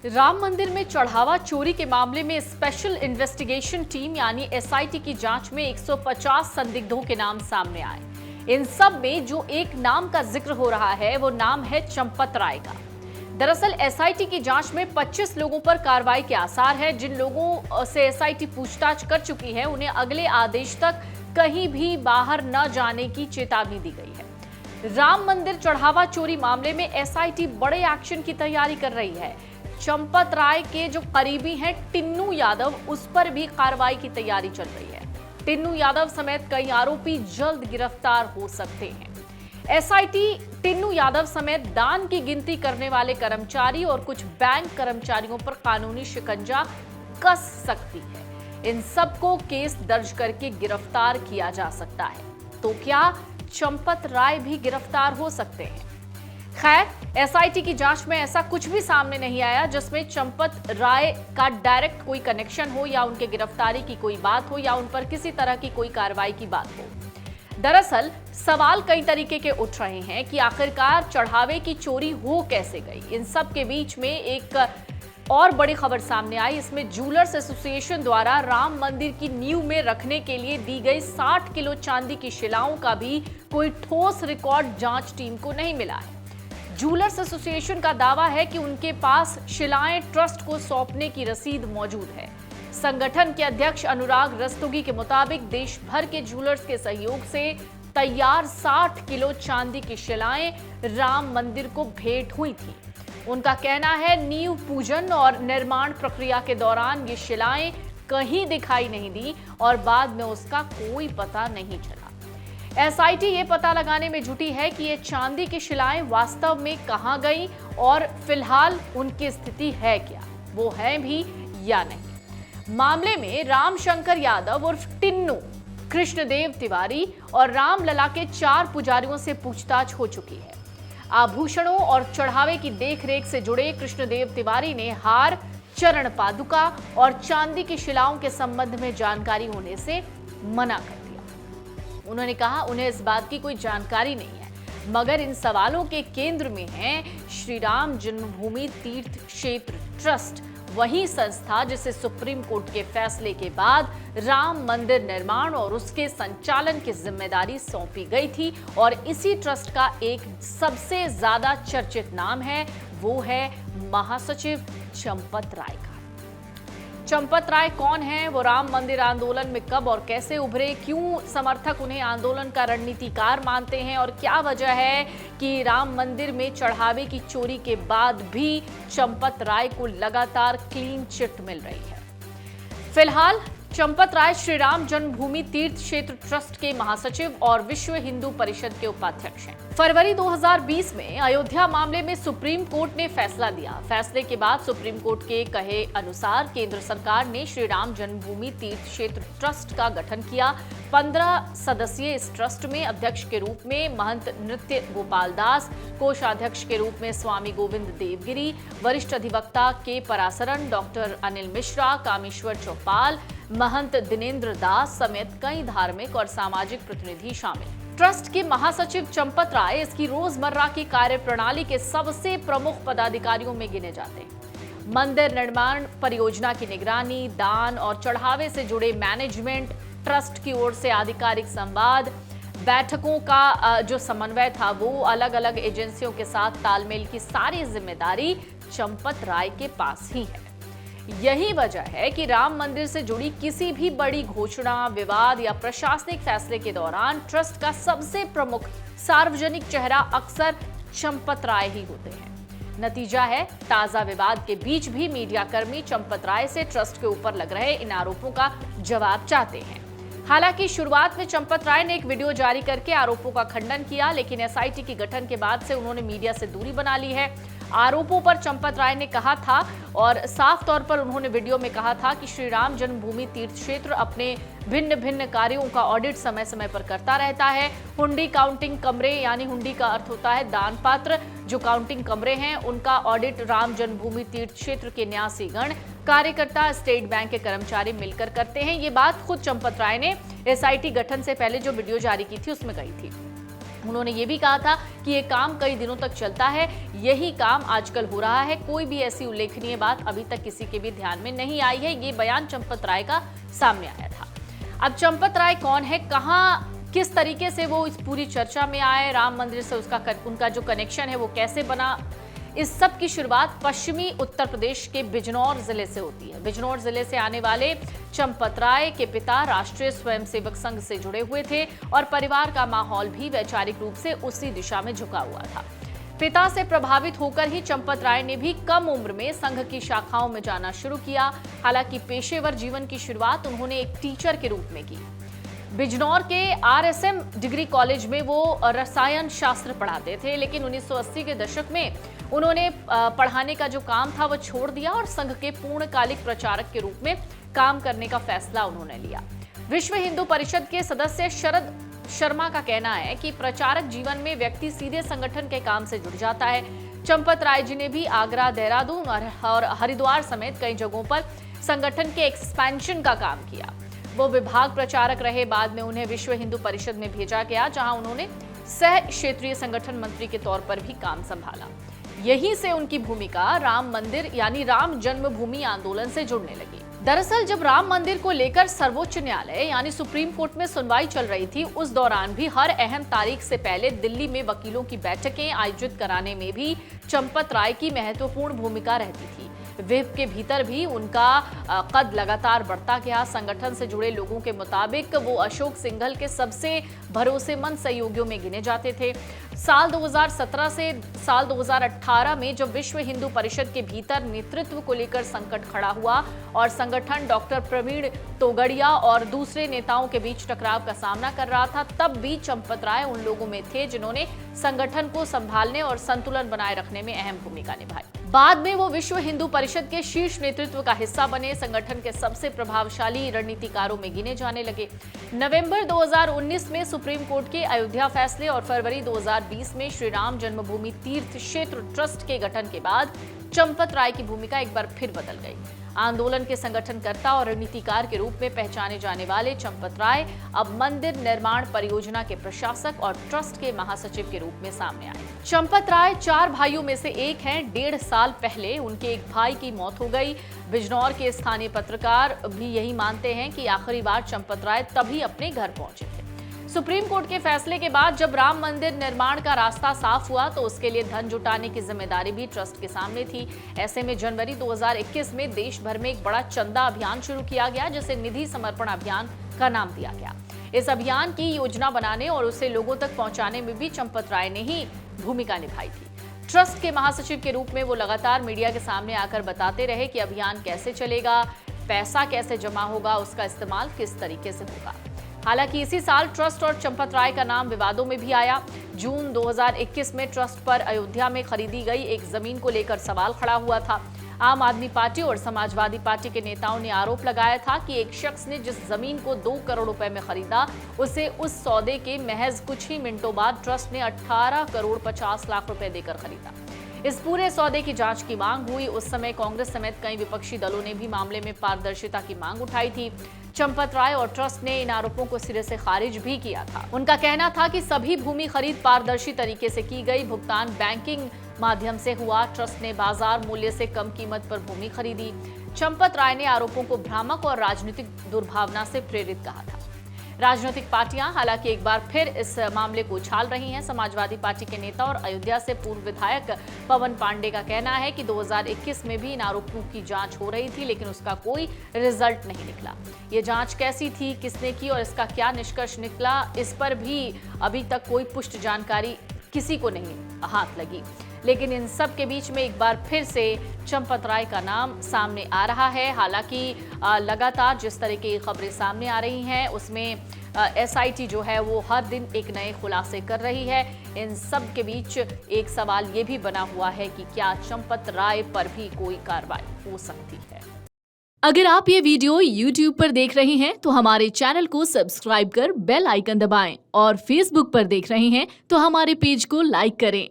राम मंदिर में चढ़ावा चोरी के मामले में स्पेशल इन्वेस्टिगेशन टीम यानी एसआईटी की जांच में 150 संदिग्धों के नाम सामने आए। इन सब में जो एक नाम का जिक्र हो रहा है वो नाम है चंपत राय का। दरअसल एसआईटी की जांच में 25 लोगों पर कार्रवाई के आसार है। जिन लोगों से एसआईटी पूछताछ कर चुकी है उन्हें अगले आदेश तक कहीं भी बाहर न जाने की चेतावनी दी गई है। राम मंदिर चढ़ावा चोरी मामले में एसआईटी बड़े एक्शन की तैयारी कर रही है। चंपत राय के जो करीबी हैं टिन्नू यादव, उस पर भी कार्रवाई की तैयारी चल रही है। टिन्नू यादव समेत कई आरोपी जल्द गिरफ्तार हो सकते हैं। एसआईटी टिन्नू यादव समेत दान की गिनती करने वाले कर्मचारी और कुछ बैंक कर्मचारियों पर कानूनी शिकंजा कस सकती है। इन सबको केस दर्ज करके गिरफ्तार किया जा सकता है। तो क्या चंपत राय भी गिरफ्तार हो सकते हैं? खैर, एसआईटी की जांच में ऐसा कुछ भी सामने नहीं आया जिसमें चंपत राय का डायरेक्ट कोई कनेक्शन हो या उनके गिरफ्तारी की कोई बात हो या उन पर किसी तरह की कोई कार्रवाई की बात हो। दरअसल सवाल कई तरीके के उठ रहे हैं कि आखिरकार चढ़ावे की चोरी हो कैसे गई। इन सब के बीच में एक और बड़ी खबर सामने आई। इसमें जूलर्स एसोसिएशन द्वारा राम मंदिर की नींव में रखने के लिए दी गई 60 किलो चांदी की शिलाओं का भी कोई ठोस रिकॉर्ड जांच टीम को नहीं मिला है। जूलर्स एसोसिएशन का दावा है कि उनके पास शिलाएं ट्रस्ट को सौंपने की रसीद मौजूद है। संगठन के अध्यक्ष अनुराग रस्तोगी के मुताबिक देश भर के जूलर्स के सहयोग से तैयार 60 किलो चांदी की शिलाएं राम मंदिर को भेंट हुई थी। उनका कहना है नींव पूजन और निर्माण प्रक्रिया के दौरान ये शिलाएं कहीं दिखाई नहीं दी और बाद में उसका कोई पता नहीं चला। एसआईटी ये पता लगाने में जुटी है कि ये चांदी की शिलाएं वास्तव में कहां गई और फिलहाल उनकी स्थिति है क्या, वो है भी या नहीं। मामले में रामशंकर यादव उर्फ टिन्नू, कृष्णदेव तिवारी और रामलला के 4 पुजारियों से पूछताछ हो चुकी है। आभूषणों और चढ़ावे की देखरेख से जुड़े कृष्णदेव तिवारी ने हार, चरण पादुका और चांदी की शिलाओं के संबंध में जानकारी होने से मना कर दिया। उन्होंने कहा उन्हें इस बात की कोई जानकारी नहीं है, मगर इन सवालों के केंद्र में है श्री राम जन्मभूमि तीर्थ क्षेत्र ट्रस्ट, वही संस्था जिसे सुप्रीम कोर्ट के फैसले के बाद राम मंदिर निर्माण और उसके संचालन की जिम्मेदारी सौंपी गई थी। और इसी ट्रस्ट का एक सबसे ज्यादा चर्चित नाम है, वो है महासचिव चंपत राय का। चंपत राय कौन है? वो राम मंदिर आंदोलन में कब और कैसे उभरे? क्यों समर्थक उन्हें आंदोलन का रणनीतिकार मानते हैं? और क्या वजह है कि राम मंदिर में चढ़ावे की चोरी के बाद भी चंपत राय को लगातार क्लीन चिट मिल रही है? फिलहाल चंपत राय श्री राम जन्मभूमि तीर्थ क्षेत्र ट्रस्ट के महासचिव और विश्व हिंदू परिषद के उपाध्यक्ष हैं। फरवरी 2020 में अयोध्या मामले में सुप्रीम कोर्ट ने फैसला दिया। फैसले के बाद सुप्रीम कोर्ट के कहे अनुसार केंद्र सरकार ने श्री राम जन्मभूमि तीर्थ क्षेत्र ट्रस्ट का गठन किया। 15 सदस्यीय इस ट्रस्ट में अध्यक्ष के रूप में महंत नृत्य गोपाल दास, कोषाध्यक्ष के रूप में स्वामी गोविंद देवगिरी, वरिष्ठ अधिवक्ता के परासरन, डॉक्टर अनिल मिश्रा, कामेश्वर चौपाल, महंत दिनेंद्र दास समेत कई धार्मिक और सामाजिक प्रतिनिधि शामिल। ट्रस्ट के महासचिव चंपत राय इसकी रोजमर्रा की कार्यप्रणाली के सबसे प्रमुख पदाधिकारियों में गिने जाते हैं। मंदिर निर्माण परियोजना की निगरानी, दान और चढ़ावे से जुड़े मैनेजमेंट, ट्रस्ट की ओर से आधिकारिक संवाद, बैठकों का जो समन्वय था वो अलग अलग एजेंसियों के साथ तालमेल की सारी जिम्मेदारी चंपत राय के पास ही है। यही वजह है कि राम मंदिर से जुड़ी किसी भी बड़ी घोषणा, विवाद या प्रशासनिक फैसले के दौरान ट्रस्ट का सबसे प्रमुख सार्वजनिक चेहरा अक्सर चंपत राय ही होते हैं। नतीजा है, ताजा विवाद के बीच भी मीडियाकर्मी चंपत राय से ट्रस्ट के ऊपर लग रहे इन आरोपों का जवाब चाहते हैं। हालांकि शुरुआत में चंपत राय ने एक वीडियो जारी करके आरोपों का खंडन किया, लेकिन एसआईटी के गठन के बाद से उन्होंने मीडिया से दूरी बना ली है। आरोपों पर चंपत राय ने कहा था और साफ तौर पर उन्होंने वीडियो में कहा था कि श्री राम जन्मभूमि तीर्थ क्षेत्र अपने भिन्न भिन्न कार्यों का ऑडिट समय समय पर करता रहता है। हुंडी काउंटिंग कमरे, यानी हुंडी का अर्थ होता है दान पात्र, जो काउंटिंग कमरे हैं उनका ऑडिट राम जन्मभूमि तीर्थ क्षेत्र के न्यासी गण, कार्यकर्ता, स्टेट बैंक के कर्मचारी मिलकर करते हैं। ये बात खुद चंपत राय ने एसआईटी गठन से पहले जो वीडियो जारी की थी उसमें कही थी। उन्होंने ये भी कहा था कि ये काम कई दिनों तक चलता है, यही काम आजकल हो रहा है, कोई भी ऐसी उल्लेखनीय बात अभी तक किसी के भी ध्यान में नहीं आई है। ये बयान चंपत राय का सामने आया था। अब चंपत राय कौन है, कहां किस तरीके से वो इस पूरी चर्चा में आए, राम मंदिर से उनका जो कनेक्शन है वो कैसे बना, इस सब की शुरुआत पश्चिमी उत्तर प्रदेश के बिजनौर जिले से होती है। बिजनौर जिले से आने वाले चंपत राय के पिता राष्ट्रीय स्वयंसेवक संघ से जुड़े हुए थे और परिवार का माहौल भी वैचारिक रूप से उसी दिशा में झुका हुआ था। पिता से प्रभावित होकर ही चंपत राय ने भी कम उम्र में संघ की शाखाओं में जाना शुरू किया। हालांकि पेशेवर जीवन की शुरुआत उन्होंने एक टीचर के रूप में की। बिजनौर के RSM डिग्री कॉलेज में वो रसायन शास्त्र पढ़ाते थे, लेकिन 1980 के दशक में उन्होंने पढ़ाने का जो काम था वो छोड़ दिया और संघ के पूर्णकालिक प्रचारक के रूप में काम करने का फैसला उन्होंने लिया। विश्व हिंदू परिषद के सदस्य शरद शर्मा का कहना है कि प्रचारक जीवन में व्यक्ति सीधे संगठन के काम से जुड़ जाता है। चंपत राय जी ने भी आगरा, देहरादून और हरिद्वार समेत कई जगहों पर संगठन के एक्सपेंशन का काम किया। वो विभाग प्रचारक रहे, बाद में उन्हें विश्व हिंदू परिषद में भेजा गया, जहां उन्होंने सह क्षेत्रीय संगठन मंत्री के तौर पर भी काम संभाला। यहीं से उनकी भूमिका राम मंदिर यानी राम जन्मभूमि आंदोलन से जुड़ने लगी। दरअसल जब राम मंदिर को लेकर सर्वोच्च न्यायालय यानी सुप्रीम कोर्ट में सुनवाई चल रही थी, उस दौरान भी हर अहम तारीख से पहले दिल्ली में वकीलों की बैठकें आयोजित कराने में भी चंपत राय की महत्वपूर्ण भूमिका रहती थी। विप के भीतर भी उनका कद लगातार बढ़ता गया। संगठन से जुड़े लोगों के मुताबिक वो अशोक सिंघल के सबसे भरोसेमंद सहयोगियों में गिने जाते थे। साल 2017 से साल 2018 में जब विश्व हिंदू परिषद के भीतर नेतृत्व को लेकर संकट खड़ा हुआ और संगठन डॉक्टर प्रवीण तोगड़िया और दूसरे नेताओं के बीच टकराव का सामना कर रहा था, तब भी चंपत राय उन लोगों में थे जिन्होंने संगठन को संभालने और संतुलन बनाए रखने में अहम भूमिका निभाई। बाद में वो विश्व हिंदू परिषद के शीर्ष नेतृत्व का हिस्सा बने, संगठन के सबसे प्रभावशाली रणनीतिकारों में गिने जाने लगे। नवंबर 2019 में सुप्रीम कोर्ट के अयोध्या फैसले और फरवरी 2020 में श्री राम जन्मभूमि तीर्थ क्षेत्र ट्रस्ट के गठन के बाद चंपत राय की भूमिका एक बार फिर बदल गई। आंदोलन के संगठनकर्ता और रणनीतिकार के रूप में पहचाने जाने वाले चंपत राय अब मंदिर निर्माण परियोजना के प्रशासक और ट्रस्ट के महासचिव के रूप में सामने आए। चंपत राय 4 भाइयों में से एक हैं। 1.5 साल पहले उनके एक भाई की मौत हो गई। बिजनौर के स्थानीय पत्रकार भी यही मानते हैं कि आखिरी बार चंपत राय तभी अपने घर पहुंचे थे। सुप्रीम कोर्ट के फैसले के बाद जब राम मंदिर निर्माण का रास्ता साफ हुआ तो उसके लिए धन जुटाने की जिम्मेदारी भी ट्रस्ट के सामने थी। ऐसे में जनवरी 2021 में देश भर में एक बड़ा चंदा अभियान शुरू किया गया, जिसे निधि समर्पण अभियान का नाम दिया गया। इस अभियान की योजना बनाने और उसे लोगों तक पहुंचाने में भी चंपत राय ने ही भूमिका निभाई थी। ट्रस्ट के महासचिव के रूप में वो लगातार मीडिया के सामने आकर बताते रहे कि अभियान कैसे चलेगा, पैसा कैसे जमा होगा, उसका इस्तेमाल किस तरीके से होगा। हालांकि इसी साल ट्रस्ट और चंपत राय का नाम विवादों में भी आया। जून 2021 में ट्रस्ट पर अयोध्या में खरीदी गई एक जमीन को लेकर सवाल खड़ा हुआ था। आम आदमी पार्टी और समाजवादी पार्टी के नेताओं ने आरोप लगाया था कि एक शख्स ने जिस जमीन को 2 करोड़ रुपए में खरीदा, उसे उस सौदे के महज कुछ ही मिनटों बाद ट्रस्ट ने 18 करोड़ 50 लाख रुपए देकर खरीदा। इस पूरे सौदे की जांच की मांग हुई। उस समय कांग्रेस समेत कई विपक्षी दलों ने भी मामले में पारदर्शिता की मांग उठाई थी। चंपत राय और ट्रस्ट ने इन आरोपों को सिरे से खारिज भी किया था। उनका कहना था कि सभी भूमि खरीद पारदर्शी तरीके से की गई, भुगतान बैंकिंग माध्यम से हुआ, ट्रस्ट ने बाजार मूल्य से कम कीमत पर भूमि खरीदी। चंपत राय ने आरोपों को भ्रामक और राजनीतिक दुर्भावना से प्रेरित कहा था। राजनीतिक पार्टियां हालांकि एक बार फिर इस मामले को उछाल रही हैं। समाजवादी पार्टी के नेता और अयोध्या से पूर्व विधायक पवन पांडे का कहना है कि 2021 में भी इन आरोपों की जांच हो रही थी, लेकिन उसका कोई रिजल्ट नहीं निकला। ये जांच कैसी थी, किसने की और इसका क्या निष्कर्ष निकला, इस पर भी अभी तक कोई पुष्ट जानकारी किसी को नहीं हाथ लगी। लेकिन इन सब के बीच में एक बार फिर से चंपत राय का नाम सामने आ रहा है। हालांकि लगातार जिस तरह की खबरें सामने आ रही हैं उसमें SIT जो है वो हर दिन एक नए खुलासे कर रही है। इन सब के बीच एक सवाल ये भी बना हुआ है कि क्या चंपत राय पर भी कोई कार्रवाई हो सकती है। अगर आप ये वीडियो YouTube पर देख रहे हैं तो हमारे चैनल को सब्सक्राइब कर बेल आइकन दबाएं और Facebook पर देख रहे हैं तो हमारे पेज को लाइक करें।